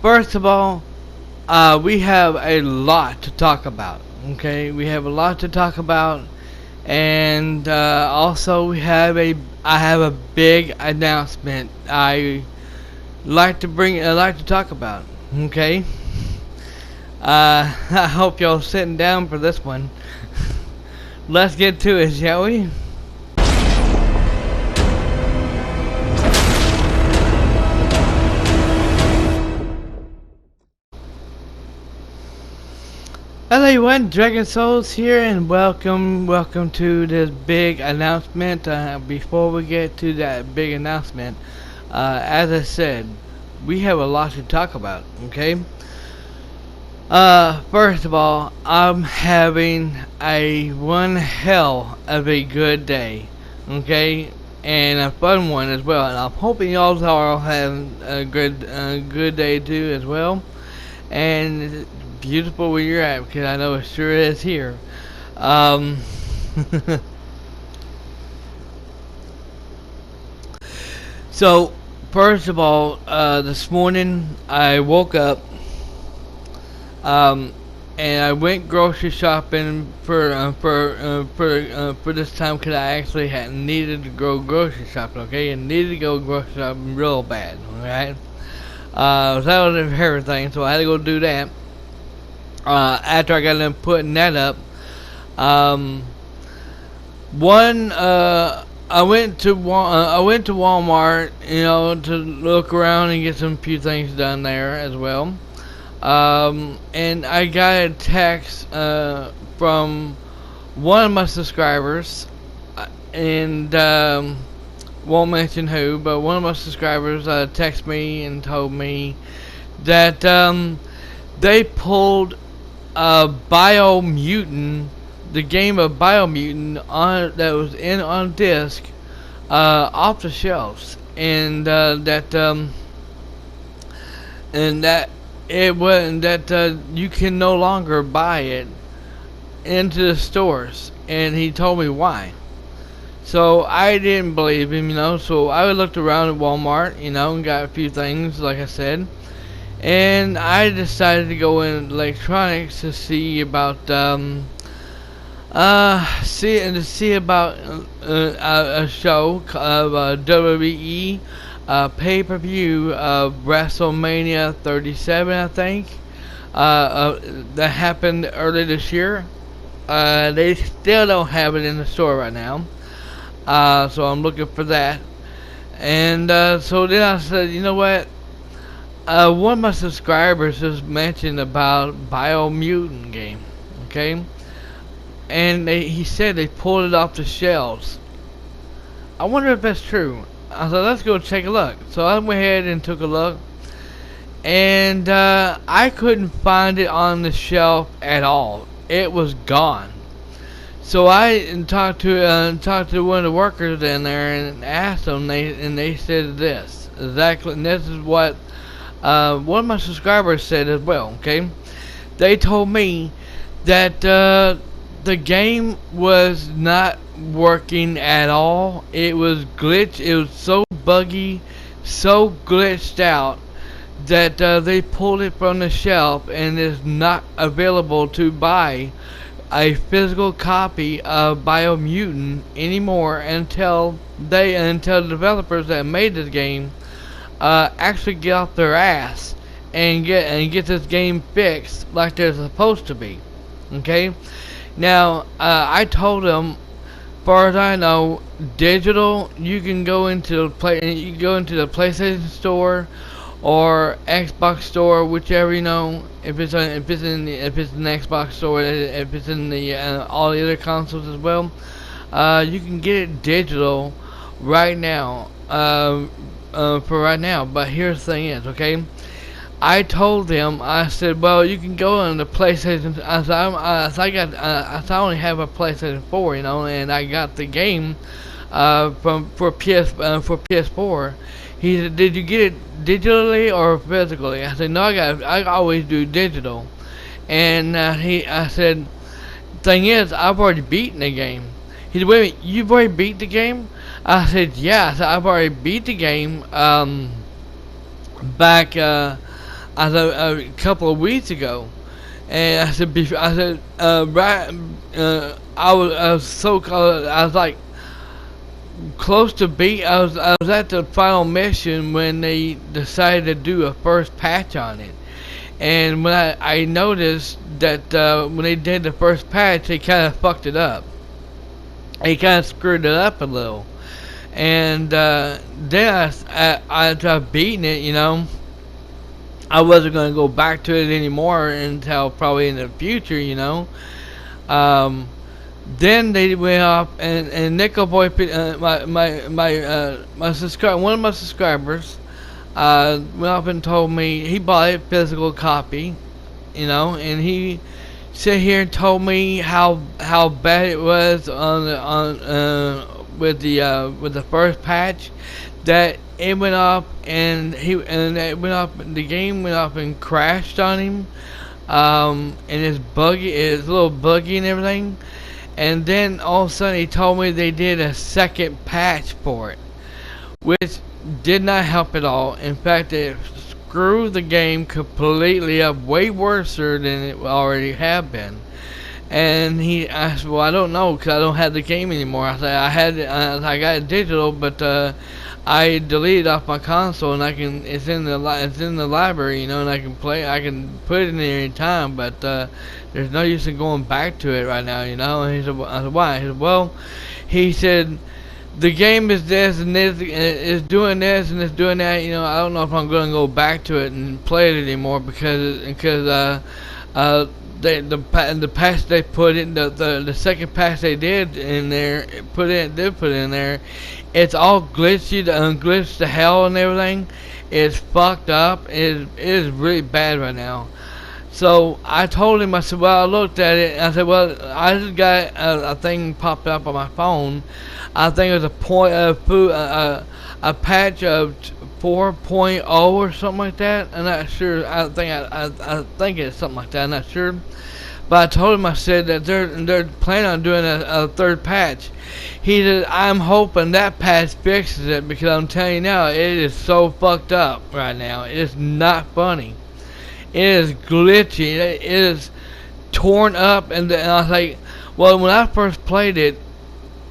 First of all, we have a lot to talk about. Okay, we have a lot to talk about, and also I have a big announcement I like to talk about. Okay, I hope y'all sitting down for this one. Let's get to it, shall we? Hello everyone, Dragon Souls here, and welcome to this big announcement. Before we get to that big announcement, as I said, we have a lot to talk about. Okay. First of all, I'm having a one hell of a good day. Okay, and a fun one as well. And I'm hoping y'all are having a good day too as well. And it's beautiful where you're at, because I know it sure is here. Um, so first of all, this morning I woke up, um, and I went grocery shopping for this time, because I actually had needed to go grocery shopping. Okay, and needed to go grocery shopping real bad. Alright. So that was everything. So I had to go do that. After I got done putting that up, um, I went to Walmart, to look around and get some few things done there as well. And I got a text from one of my subscribers, and won't mention who, but one of my subscribers texted me and told me that they pulled Biomutant, the game of Biomutant that was on disc, off the shelves, and that it wasn't that you can no longer buy it into the stores, and he told me why. So I didn't believe him, so I looked around at Walmart, and got a few things, like I said. And I decided to go in electronics to see about see about a show of WWE pay-per-view of WrestleMania 37, I think. That happened early this year. They still don't have it in the store right now. So I'm looking for that. And so then I said, you know what? One of my subscribers just mentioned about Biomutant game, okay? And he said they pulled it off the shelves. I wonder if that's true. I said, let's go take a look. So I went ahead and took a look. And I couldn't find it on the shelf at all. It was gone. So I talked to one of the workers in there and asked them, and they said this. Exactly, and this is what one of my subscribers said as well. Okay, they told me that the game was not working at all. It was glitched. It was so buggy, so glitched out that they pulled it from the shelf and is not available to buy a physical copy of Biomutant anymore until the developers that made this game actually get off their ass and get this game fixed like they're supposed to be. Okay, now I told them, far as I know, digital, you can go into the PlayStation store or Xbox store, whichever, if it's an Xbox store, if it's in the all the other consoles as well, you can get it digital right now. For right now, but here's the thing is, okay, I told them, I said, well, you can go on the PlayStation. I only have a PlayStation 4, and I got the game for PS4. He said, did you get it digitally or physically? I said, no, I always do digital. And I said, thing is, I've already beaten the game. He said, wait a minute, you've already beat the game? I said, yeah. I said, I've already beat the game back I said a couple of weeks ago, and I said, right, I was so close. I was like close to beat. I was at the final mission when they decided to do a first patch on it, and when I noticed that when they did the first patch, they kind of fucked it up. They kind of screwed it up a little, and then after beating it, I wasn't gonna go back to it anymore until probably in the future, Um, then they went off and Nickel Boy, one of my subscribers, went up and told me he bought a physical copy, and he sit here and told me how bad it was with the first patch, that it went up and the game went up and crashed on him, and it's a little buggy and everything. And then all of a sudden he told me they did a second patch for it, which did not help at all. In fact, it screwed the game completely up, way worse than it already had been. And I said, well, I don't know, because I don't have the game anymore. I said, I got it digital, but I deleted it off my console, and it's in the library, and I can put it in there anytime, but there's no use in going back to it right now, And he said, I said, why? He said, well, he said, the game is this and this, and it's doing this and it's doing that, I don't know if I'm going to go back to it and play it anymore, because the patch they put in, the second patch they did in there, put in there, it's all glitchy, glitched to hell and everything. It's fucked up. It is really bad right now. So I told him, I said, well, I looked at it, and I said, well, I just got a thing popped up on my phone. I think it was a patch of 4.0 or something like that. I'm not sure. I think it's something like that. I'm not sure. But I told him, I said that they're planning on doing a third patch. He said, I'm hoping that patch fixes it, because I'm telling you now, it is so fucked up right now. It is not funny. It is glitchy. It is torn up, and I was like, well, when I first played it,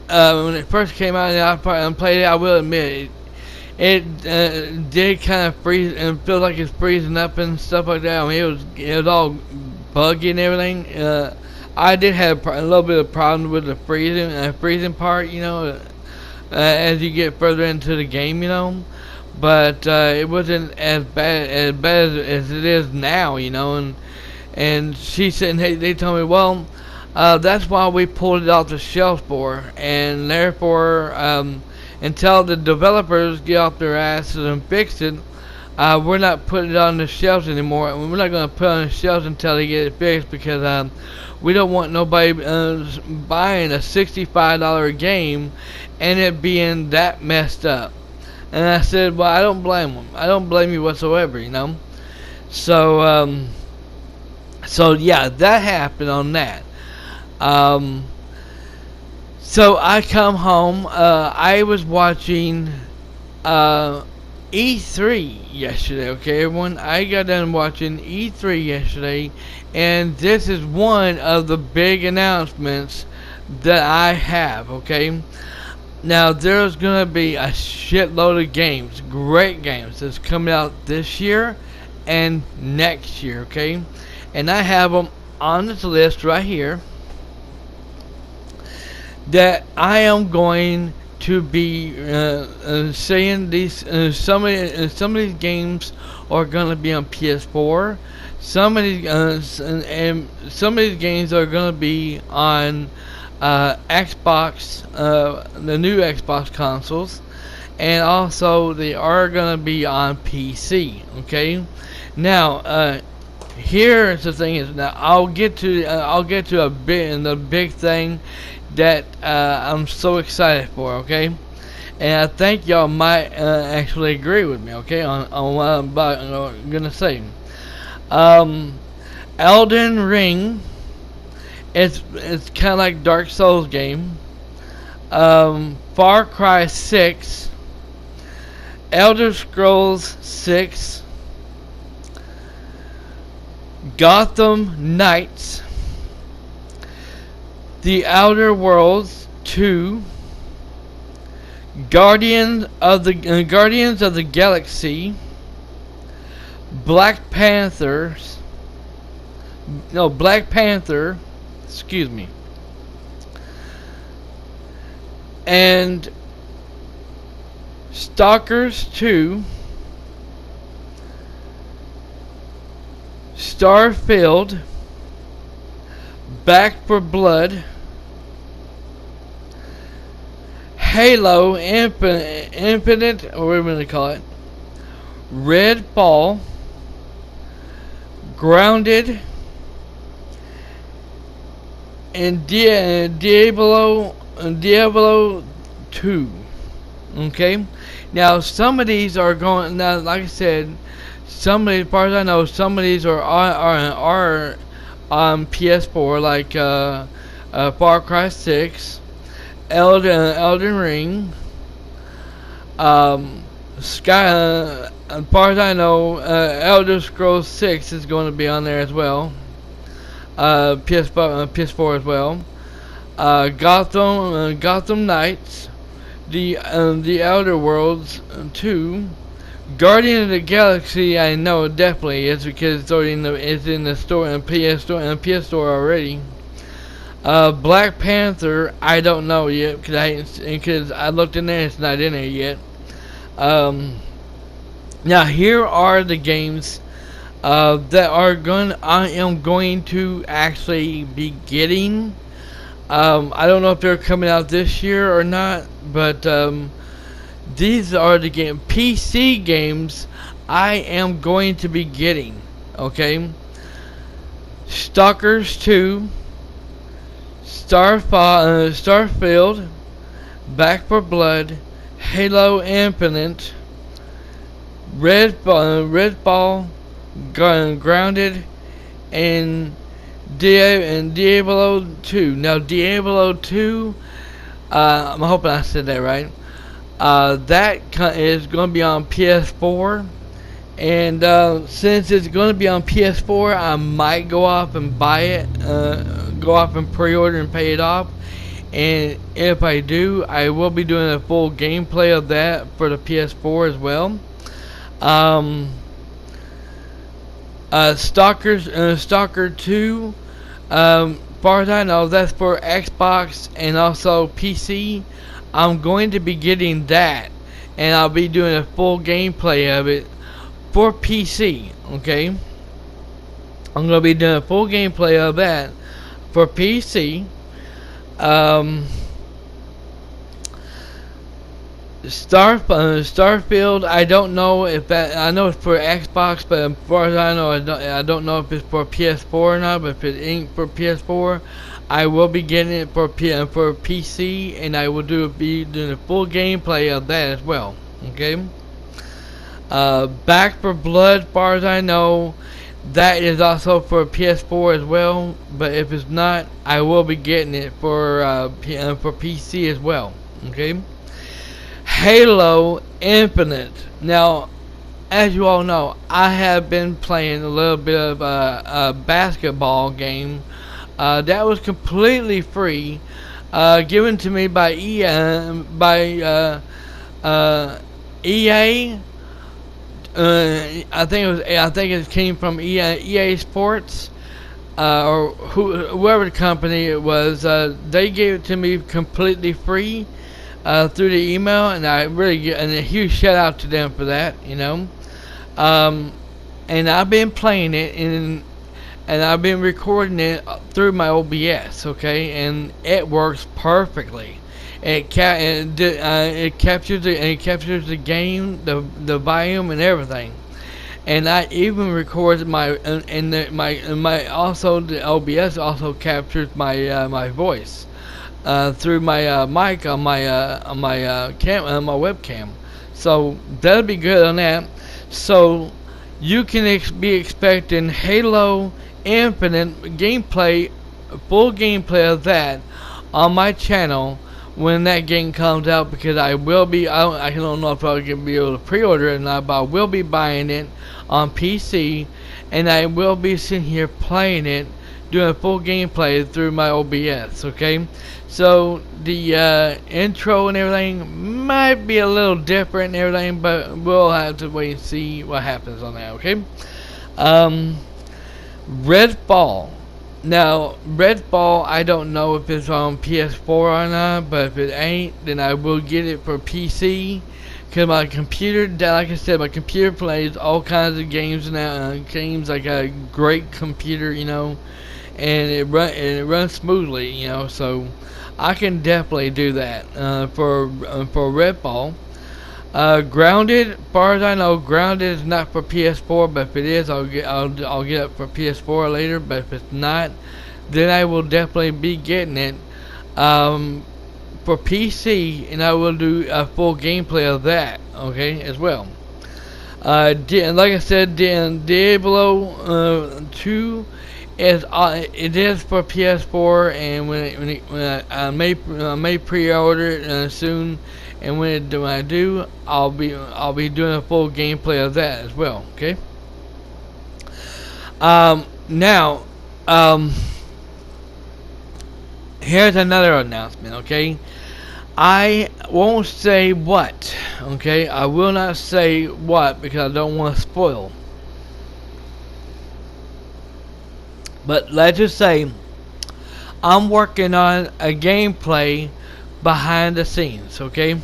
when it first came out and played it, I will admit it did kind of freeze and feel like it's freezing up and stuff like that. I mean, it was all buggy and everything. I did have a little bit of problem with the freezing part, as you get further into the game, but it wasn't as bad as it is now, and she said, hey, they told me, well, that's why we pulled it off the shelf for, and therefore, until the developers get off their asses and fix it, we're not putting it on the shelves anymore. We're not going to put it on the shelves until they get it fixed, because we don't want nobody buying a $65 game and it being that messed up. And I said, well, I don't blame them. I don't blame you whatsoever, So, so yeah, that happened on that. So I come home. I was watching E3 yesterday, okay, everyone? I got done watching E3 yesterday, and this is one of the big announcements that I have, okay? Now, there's going to be a shitload of games, great games, that's coming out this year and next year, okay? And I have them on this list right here that I am going to be saying these. Some of these games are going to be on PS4. Some of these and some of these games are going to be on Xbox, the new Xbox consoles, and also they are going to be on PC. Okay, now here's the thing: is now I'll get to the big thing that I'm so excited for, okay? And I think y'all might actually agree with me, okay, on what I'm gonna say. Elden Ring, it's kind of like Dark Souls game. Far Cry 6, Elder Scrolls 6, Gotham Knights, The Outer Worlds 2, Guardians of the Galaxy, Black Panther, excuse me, and Stalkers 2, Starfield, Back 4 Blood, Halo Infinite, or whatever we're going to call it, Redfall, Grounded, and Diablo 2. Okay, now some of these are going. Now, like I said, some of these, as far as I know, some of these are on PS4, like Far Cry 6, Elden Ring, Sky. As far as I know, Elder Scrolls 6 is going to be on there as well. PS4 as well. Gotham Knights, the Outer Worlds 2, Guardian of the Galaxy. I know definitely is because it's already in the store and PS Store already. Black Panther, I don't know yet because I looked in there, it's not in there yet. Now here are the games that I am going to actually be getting. I don't know if they're coming out this year or not, but these are the PC games I am going to be getting. Okay, Stalkers 2, Starfield, Back 4 Blood, Halo Infinite, Redfall, Grounded, and Diablo 2. Now Diablo 2, I'm hoping I said that right. That is going to be on PS4, and since it's going to be on PS4, I might go off and buy it, go off and pre-order and pay it off. And if I do, I will be doing a full gameplay of that for the PS4 as well. Stalker 2, far as I know, that's for Xbox and also PC. I'm going to be getting that, and I'll be doing a full gameplay of it for PC. Okay, I'm going to be doing a full gameplay of that for PC. Starfield, I don't know if that. I know it's for Xbox, but as far as I know, I don't know if it's for PS4 or not. But if it ain't for PS4, I will be getting it for PC, and I will be doing a full gameplay of that as well. Okay. Back 4 Blood, as far as I know, that is also for PS4 as well. But if it's not, I will be getting it for PC as well. Okay. Halo Infinite. Now, as you all know, I have been playing a little bit of a basketball game that was completely free, given to me by EA. I think it came from EA Sports, or whoever the company it was. They gave it to me completely free. Through the email, and I really get a huge shout out to them for that, you know. And I've been playing it, and I've been recording it through my OBS, okay, and it works perfectly. It captures the game, the volume, and everything. And I even recorded my also the OBS also captures my voice. Through my mic on my webcam, so that'll be good on that. So you can be expecting Halo Infinite gameplay, full gameplay of that on my channel when that game comes out, because I will be, I don't know if I'll be able to pre-order it or not, but I will be buying it on PC, and I will be sitting here playing it, doing full gameplay through my OBS, okay? So the intro and everything might be a little different and everything, but we'll have to wait and see what happens on that, okay? Redfall. Now, Redfall, I don't know if it's on PS4 or not, but if it ain't, then I will get it for PC. Because my computer, like I said, my computer plays all kinds of games now. Games, like a great computer, you know, and it runs smoothly, you know. So I can definitely do that for Redfall. Grounded, as far as I know, Grounded is not for PS4, but if it is, I'll get it for PS4 later. But if it's not, then I will definitely be getting it for PC, and I will do a full gameplay of that, okay, as well. Like I said, Diablo 2 is it is for PS4, and when I may pre-order it soon. And when I do, I'll be doing a full gameplay of that as well. Okay. Now, here's another announcement. Okay, I won't say what. Okay, I will not say what because I don't want to spoil. But let's just say I'm working on a gameplay behind the scenes. Okay.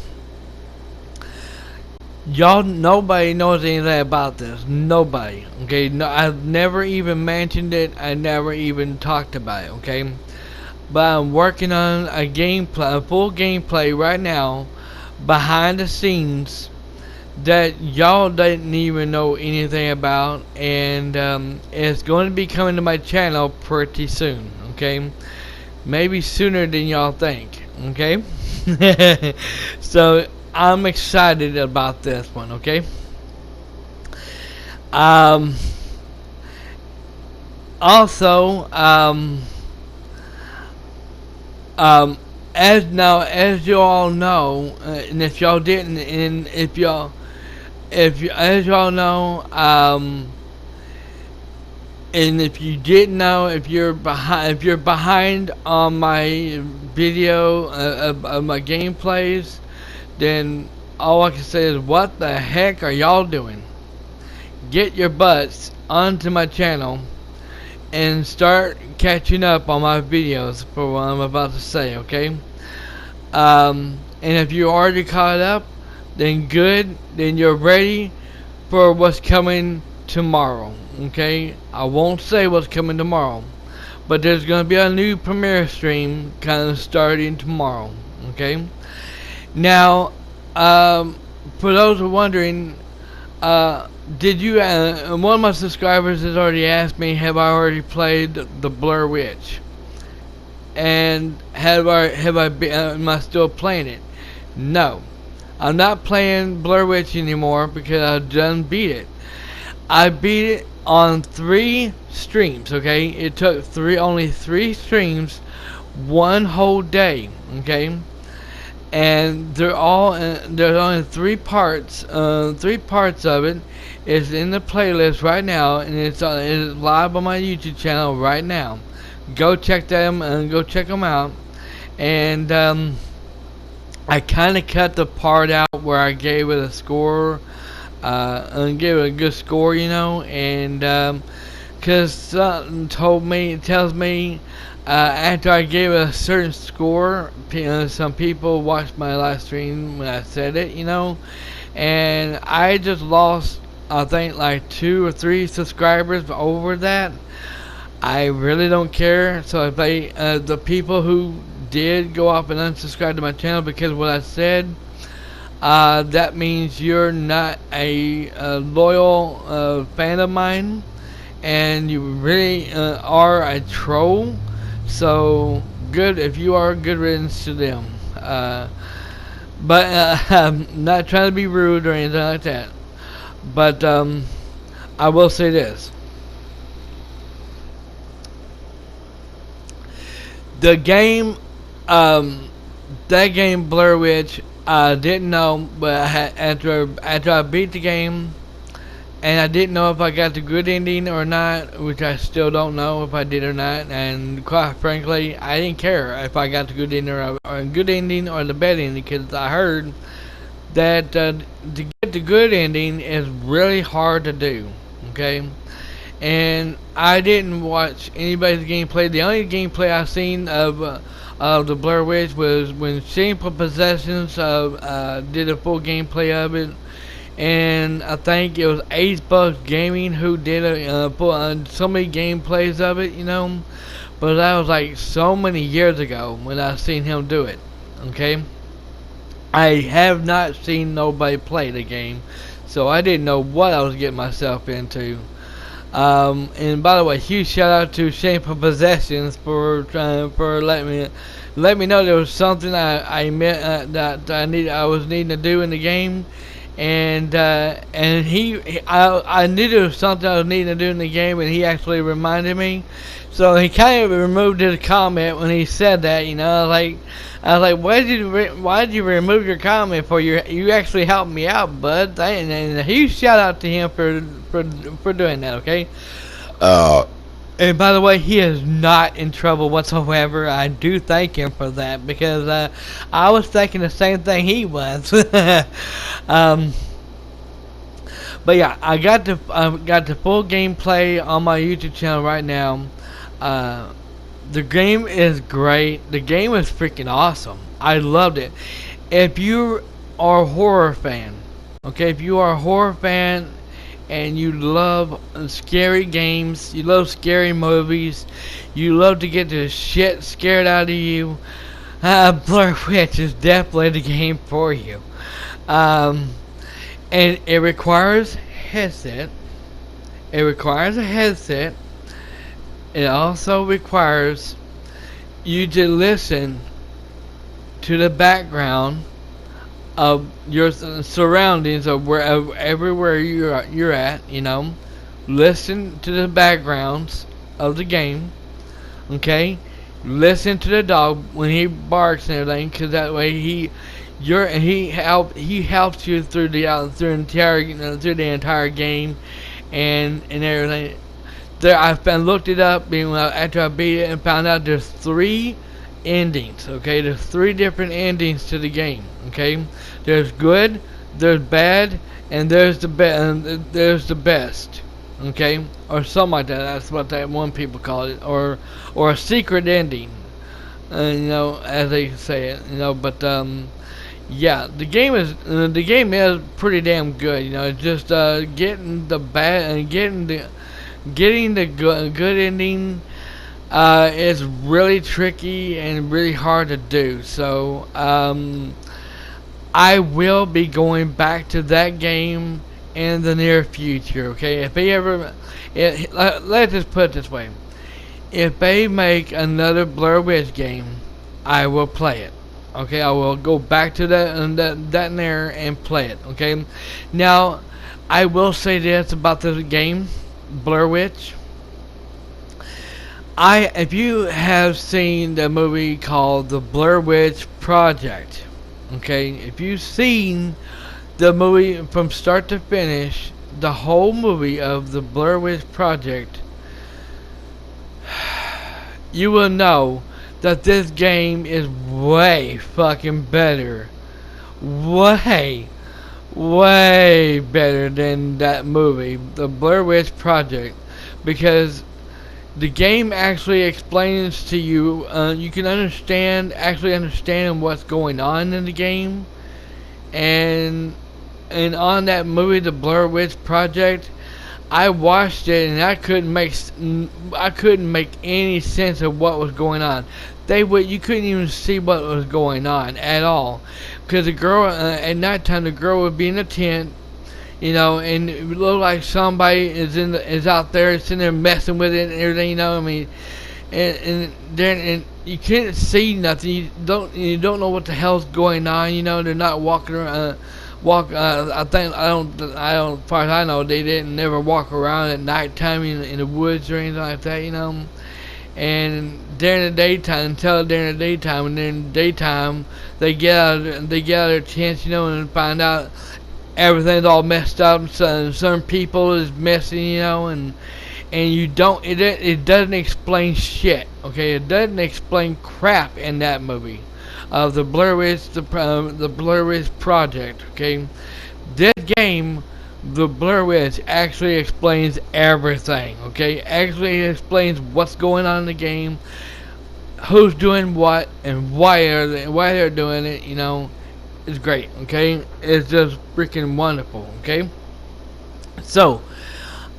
Y'all, nobody knows anything about this. Nobody. Okay, no, I've never even mentioned it. I never even talked about it. Okay, but I'm working on a gameplay, a full gameplay right now, behind the scenes that y'all didn't even know anything about, and it's going to be coming to my channel pretty soon. Okay, maybe sooner than y'all think. Okay, so I'm excited about this one, okay? Also, as you all know, and if y'all didn't, and as y'all know, and if you didn't know, if you're behind on my video of my gameplays, then all I can say is, what the heck are y'all doing? Get your butts onto my channel and start catching up on my videos for what I'm about to say, okay? And if you already caught up, then good, then you're ready for what's coming tomorrow, okay? I won't say what's coming tomorrow, but there's going to be a new premiere stream kind of starting tomorrow, okay? Now, for those who are wondering, did you? One of my subscribers has already asked me, have I already played the Blair Witch? And am I still playing it? No, I'm not playing Blair Witch anymore because I've done beat it. I beat it on 3 streams. Okay, it took only 3 streams, 1 whole day. Okay. And there's only 3 parts. 3 parts of it is in the playlist right now, and it's live on my YouTube channel right now. Go check them and go check them out. And I kind of cut the part out where I gave it a score, and gave it a good score, you know, and because something tells me. After I gave it a certain score, some people watched my live stream when I said it, you know, and I just lost, I think, like 2 or 3 subscribers over that. I really don't care. So if the people who did go off and unsubscribe to my channel because of what I said, that means you're not a loyal fan of mine, and you really are a troll. So good, if you are, good riddance to them. But I'm not trying to be rude or anything like that. But I will say this: the game that game Blur Witch, I didn't know, but after I beat the game, and I didn't know if I got the good ending or not, which I still don't know if I did or not. And quite frankly, I didn't care if I got the good ending or good ending or the bad ending, because I heard that to get the good ending is really hard to do. Okay, and I didn't watch anybody's gameplay. The only gameplay I seen of the Blair Witch was when Shameful Possessions did a full gameplay of it, and I think it was Ace Bucks Gaming who did so many gameplays of it, But that was like so many years ago when I seen him do it. Okay, I have not seen nobody play the game, so I didn't know what I was getting myself into. And by the way, huge shout out to Shameful Possessions for letting me know there was something that I was needing to do in the game, and I knew there was something I was needing to do in the game, and he actually reminded me. So he kind of removed his comment when he said that. I was like, why did you remove your comment for you actually helped me out, bud? And a huge shout out to him for doing that. Okay. And by the way, he is not in trouble whatsoever. I do thank him for that, because I was thinking the same thing he was. But yeah, I got the full gameplay on my YouTube channel right now. The game is great. The game is freaking awesome. I loved it. If you are a horror fan, okay, if you are a horror fan and you love scary games, you love scary movies, you love to get the shit scared out of you, Blair Witch is definitely the game for you. And it requires headset. It requires a headset. It also requires you to listen to the background of your surroundings, of wherever everywhere you're at. Listen to the backgrounds of the game. Okay, listen to the dog when he barks and everything, because that way he helps you through the entire game and everything. I looked it up after I beat it and found out there's 3 endings. Okay, there's 3 different endings to the game. Okay, there's good, there's bad, and there's the best. Okay, or something like that. That's what that one people call it, or a secret ending. As they say it. But yeah, the game is pretty damn good. It's just getting the bad and getting the good ending is really tricky and really hard to do. So I will be going back to that game in the near future. Okay, let's just put it this way: if they make another Blair Witch game, I will play it. Okay, I will go back to that there and play it. Okay, now I will say this about the game Blair Witch. If you have seen the movie called The Blair Witch Project, okay, if you've seen the movie from start to finish, the whole movie of The Blair Witch Project, you will know that this game is way fucking better. Way better than that movie, The Blair Witch Project, because the game actually explains to you, you can understand what's going on in the game, and on that movie, The Blair Witch Project, I watched it and I couldn't make any sense of what was going on. You couldn't even see what was going on at all, because the girl at nighttime, the girl would be in a tent, and it would look like somebody is out there sitting there messing with it and everything, I mean, and you can't see nothing. You don't know what the hell's going on. They're not walking around. I don't. As far as I know, they didn't never walk around at nighttime in the woods or anything like that. and during the daytime, until during the daytime, and then in the daytime they get out a chance, and find out everything's all messed up. So certain people is missing, and you don't. It doesn't explain shit. Okay, it doesn't explain crap in that movie. Of the Blair Witch Project. Okay, this game, the Blair Witch, actually explains everything. Okay, actually explains what's going on in the game, who's doing what, and why they're doing it. It's great. Okay, it's just freaking wonderful. Okay, so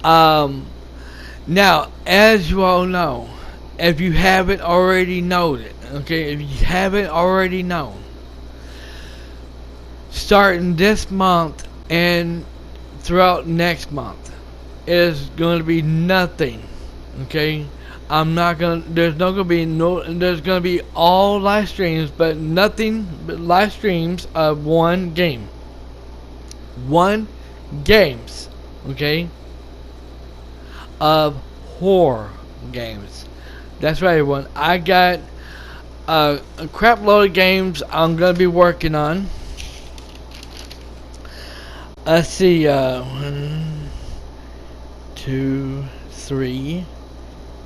now, as you all know, if you haven't already known it, okay, if you haven't already known, starting this month and throughout next month, is going to be nothing, okay? There's going to be all live streams, but nothing but live streams of one game. One games, okay? Of horror games. That's right, everyone. I got a crap load of games I'm gonna be working on. Let's see. 1, 2, 3,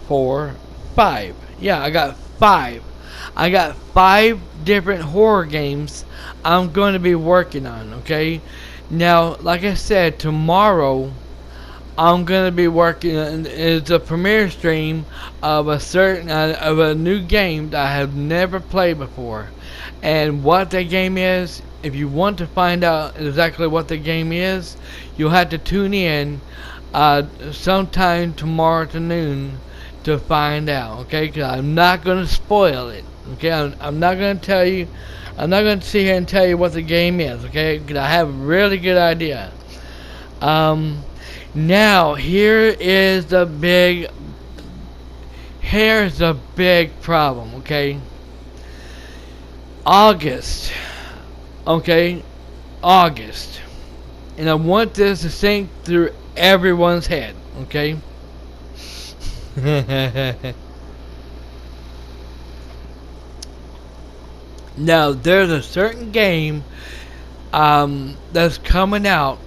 4, 5. Yeah, I got 5. I got 5 different horror games I'm going to be working on. Okay. Now, like I said, tomorrow I'm gonna be working. It's a premiere stream of a new game that I have never played before, and what the game is. If you want to find out exactly what the game is, you'll have to tune in sometime tomorrow afternoon to find out. Okay, because I'm not gonna spoil it. Okay, I'm not gonna tell you. I'm not gonna sit here and tell you what the game is. Okay, because I have a really good idea. Now, here's the big problem, okay? August. Okay? August. And I want this to sink through everyone's head, okay? Now, there's a certain game that's coming out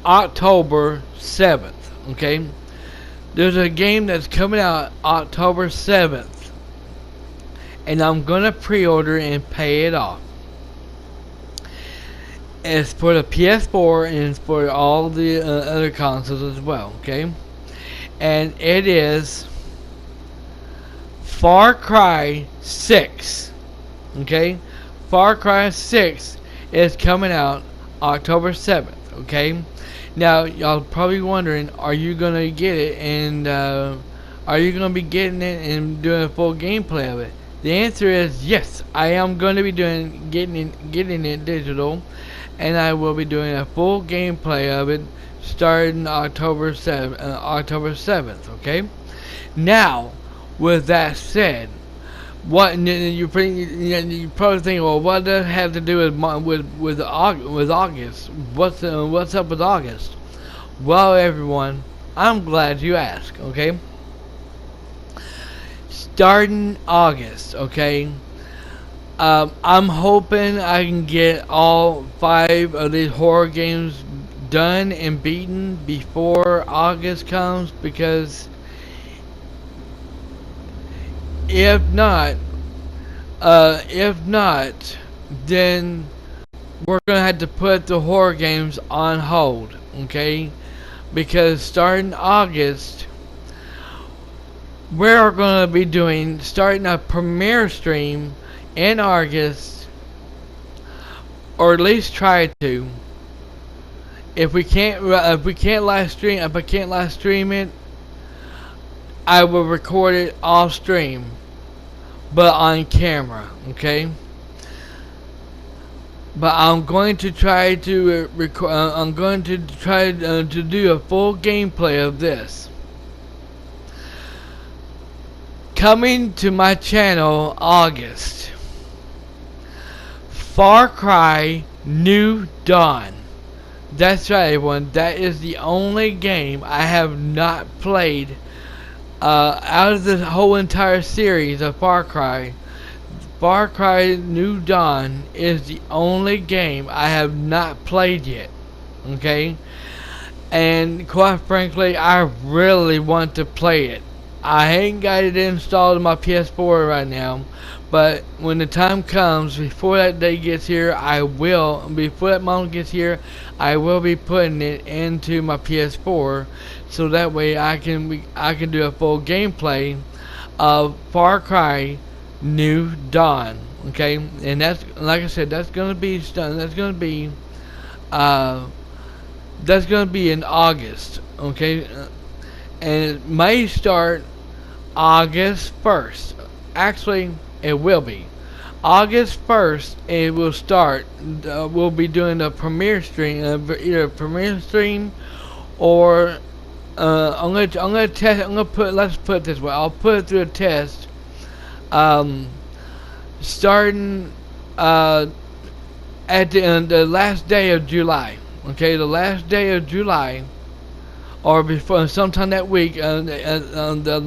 October 7th, okay? There's a game that's coming out October 7th, and I'm gonna pre-order and pay it off. It's for the PS4 and it's for all the other consoles as well, okay? And it is Far Cry 6, okay? Far Cry 6 is coming out October 7th, okay? Now, y'all probably wondering, are you gonna get it, and are you gonna be getting it and doing a full gameplay of it? The answer is yes. I am going to be getting it digital, and I will be doing a full gameplay of it starting October 7th. Okay. Now, with that said, what you probably think, well, what does it have to do with August? What's up with August? Well, everyone, I'm glad you asked. Okay, starting August. Okay, I'm hoping I can get all 5 of these horror games done and beaten before August comes, because if not, then we're gonna have to put the horror games on hold, okay? Because starting August, we're gonna be starting a premiere stream in August, or at least try to. If I can't live stream it, I will record it off stream, but on camera, okay? But I'm going to try to record. I'm going to try to do a full gameplay of this. Coming to my channel August, Far Cry New Dawn. That's right, everyone. That is the only game I have not played out of the whole entire series of Far Cry, Far Cry New Dawn is the only game I have not played yet. Okay? And quite frankly, I really want to play it. I ain't got it installed on my PS4 right now, but when the time comes, before that day gets here, before that moment gets here, I will be putting it into my PS4, so that way I can do a full gameplay of Far Cry New Dawn. Okay, and that's, like I said, that's gonna be done. Uh, that's gonna be in August. Okay, and it may start August 1st. Actually, it will be August 1st. It will start. We'll be doing a premiere stream, either a premiere stream or I'm gonna test. Let's put it this way. I'll put it through a test. Um, Starting at the last day of July. Okay, the last day of July, or before sometime that week. The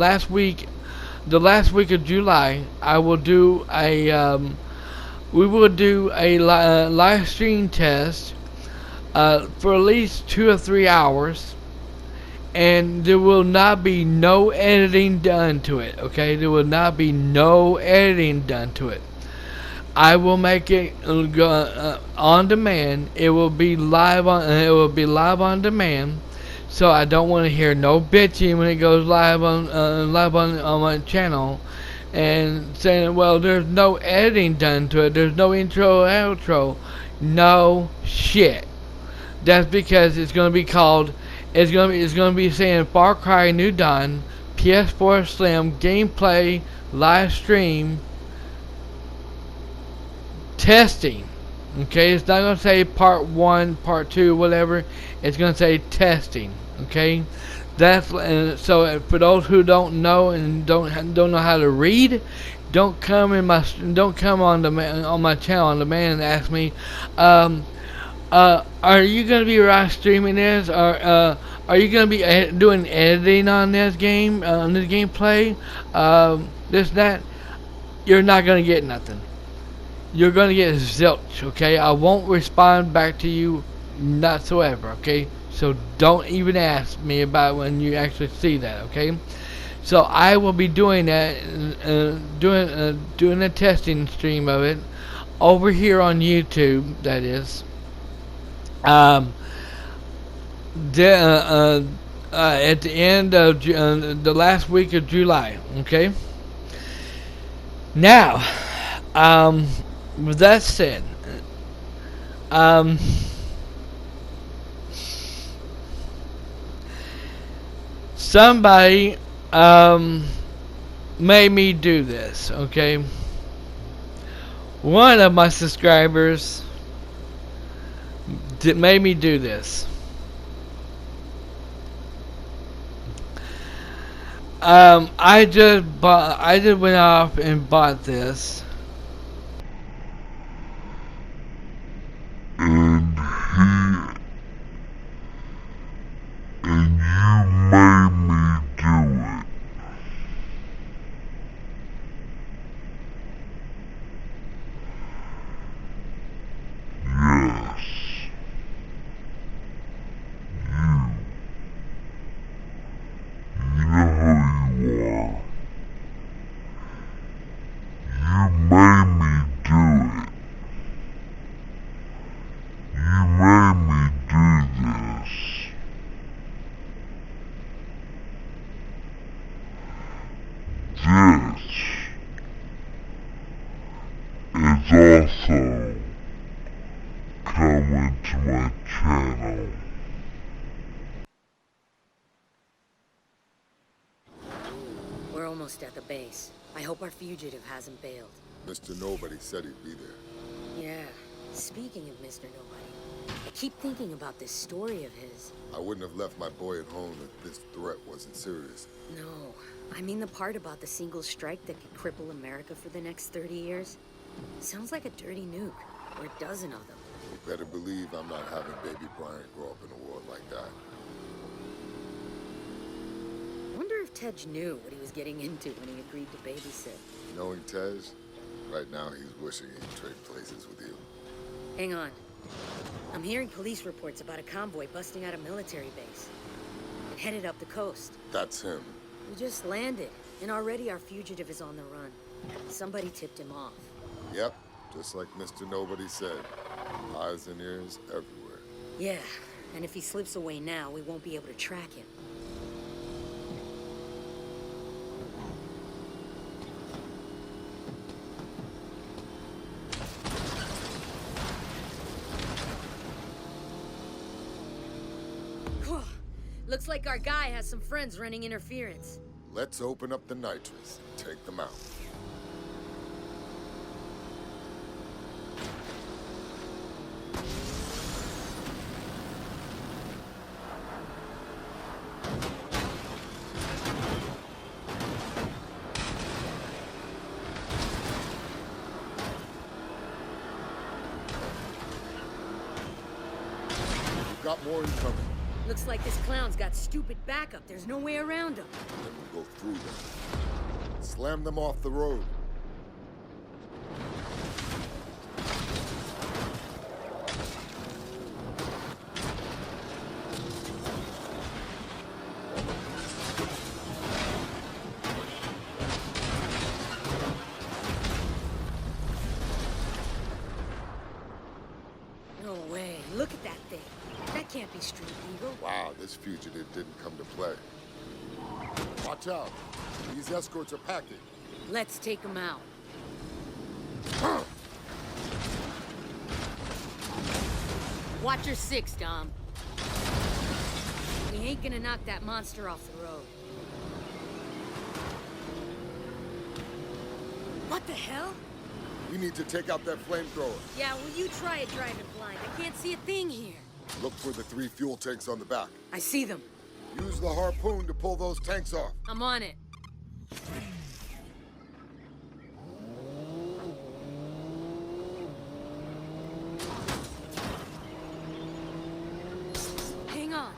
last week of July, I will do a. We will do a live stream test for at least 2 or 3 hours, and there will not be no editing done to it. Okay, there will not be no editing done to it. I will make it on demand. It will be live on. It will be live on demand. So I don't want to hear no bitching when it goes live on my channel, and saying, well, there's no editing done to it. There's no intro or outro. No shit. That's because it's gonna be called. It's gonna be saying Far Cry New Dawn, PS4 Slim gameplay live stream testing. Okay, it's not gonna say part 1, part 2, whatever. It's gonna say testing. Okay, that's so for those who don't know and don't know how to read, don't come on my channel on demand and ask me, are you gonna be live streaming this, or are you gonna be doing editing on this game, on this gameplay, this that? You're not gonna get nothing. You're gonna get zilch. Okay, I won't respond back to you whatsoever. Okay, so don't even ask me about when you actually see that. Okay, so I will be doing that, doing a testing stream of it over here on YouTube. That is, at the end of the last week of July. Okay. Now, with that said, somebody made me do this. Okay, one of my subscribers made me do this. I just went off and bought this. And you made me do it. Yes. You know who you are. You made me do it. You made me do this. This is also coming to my channel. We're almost at the base. I hope our fugitive hasn't bailed. Mr. Nobody said he'd be there. Yeah. Speaking of Mr. Nobody, I keep thinking about this story of his. I wouldn't have left my boy at home if this threat wasn't serious. No, I mean the part about the single strike that could cripple America for the next 30 years. Sounds like a dirty nuke, or a dozen of them. You better believe I'm not having baby Brian grow up in a world like that. Wonder if if Tej knew what he was getting into when he agreed to babysit. Knowing Tej, right now he's wishing he'd trade places with you. Hang on. I'm hearing police reports about a convoy busting out a military base. It headed up the coast. That's him. We just landed, and already our fugitive is on the run. Somebody tipped him off. Yep, just like Mr. Nobody said. Eyes and ears everywhere. Yeah, and if he slips away now, we won't be able to track him. Looks like our guy has some friends running interference. Let's open up the nitrous and take them out. We've got more incoming. Looks like this clown's got stupid backup. There's no way around him. Then we go through them. Slam them off the road. No way. Look at that thing. That can't be Street Eagle. Wow, this fugitive didn't come to play. Watch out. These escorts are packing. Let's take him out. Watch your six, Dom. We ain't gonna knock that monster off the road. What the hell? We need to take out that flamethrower. Yeah, well, you try it driving blind. I can't see a thing here. Look for the 3 fuel tanks on the back. I see them. Use the harpoon to pull those tanks off. I'm on it. Hang on.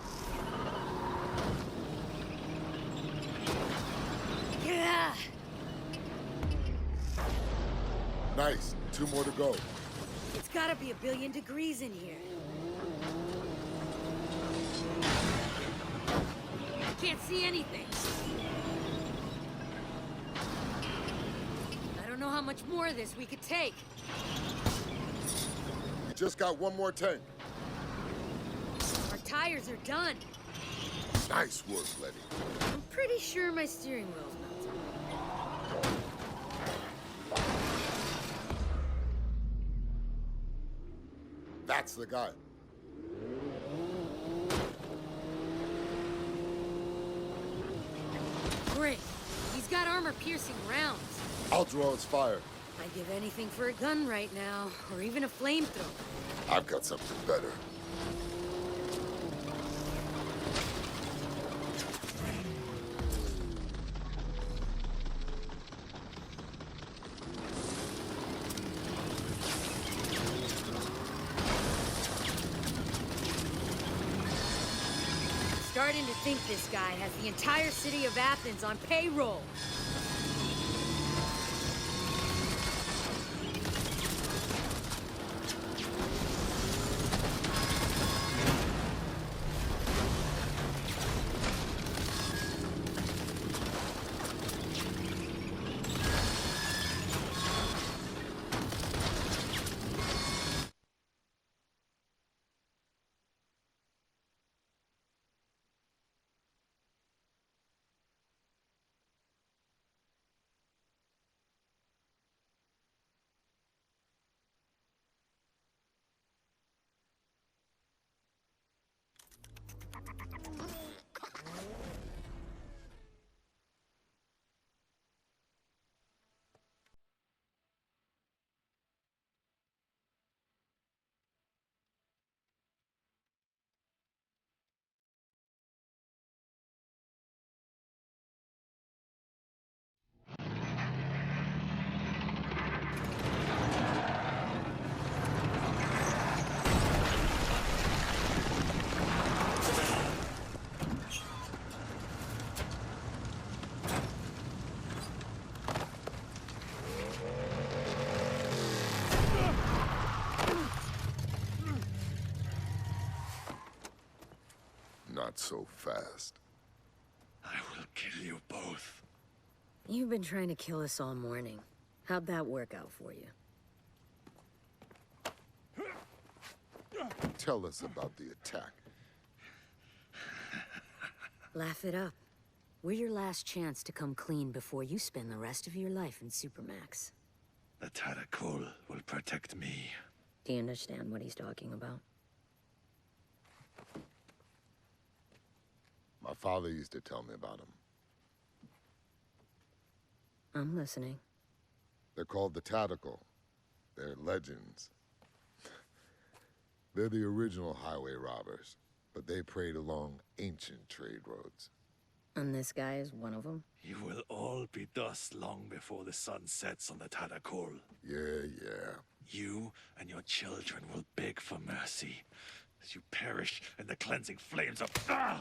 Yeah. Nice. 2 more to go. It's gotta be 1,000,000,000 degrees in here. I can't see anything. I don't know how much more of this we could take. You just got 1 more tank. Our tires are done. Nice work, Letty. I'm pretty sure my steering wheel's melted. That's the guy. Great. He's got armor-piercing rounds. I'll draw his fire. I'd give anything for a gun right now, or even a flamethrower. I've got something better. Starting to think this guy has the entire city of Athens on payroll. Not so fast. I will kill you both. You've been trying to kill us all morning. How'd that work out for you? Tell us about the attack. Laugh it up. We're your last chance to come clean before you spend the rest of your life in Supermax. The Tadakul will protect me. Do you understand what he's talking about? My father used to tell me about them. I'm listening. They're called the Tactical. They're legends. They're the original highway robbers, but they preyed along ancient trade roads. And this guy is one of them? You will all be dust long before the sun sets on the Tadakul. Yeah. You and your children will beg for mercy as you perish in the cleansing flames of... Ah!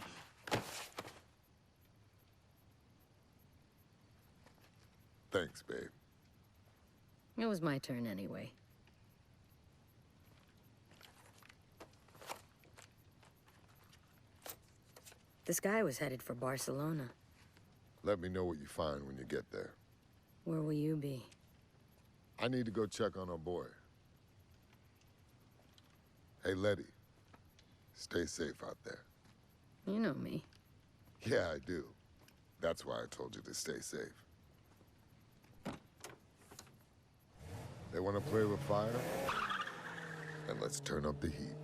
Thanks, babe. It was my turn anyway. This guy was headed for Barcelona. Let me know what you find when you get there. Where will you be? I need to go check on our boy. Hey, Letty. Stay safe out there. You know me. Yeah, I do. That's why I told you to stay safe. They want to play with fire? Then let's turn up the heat.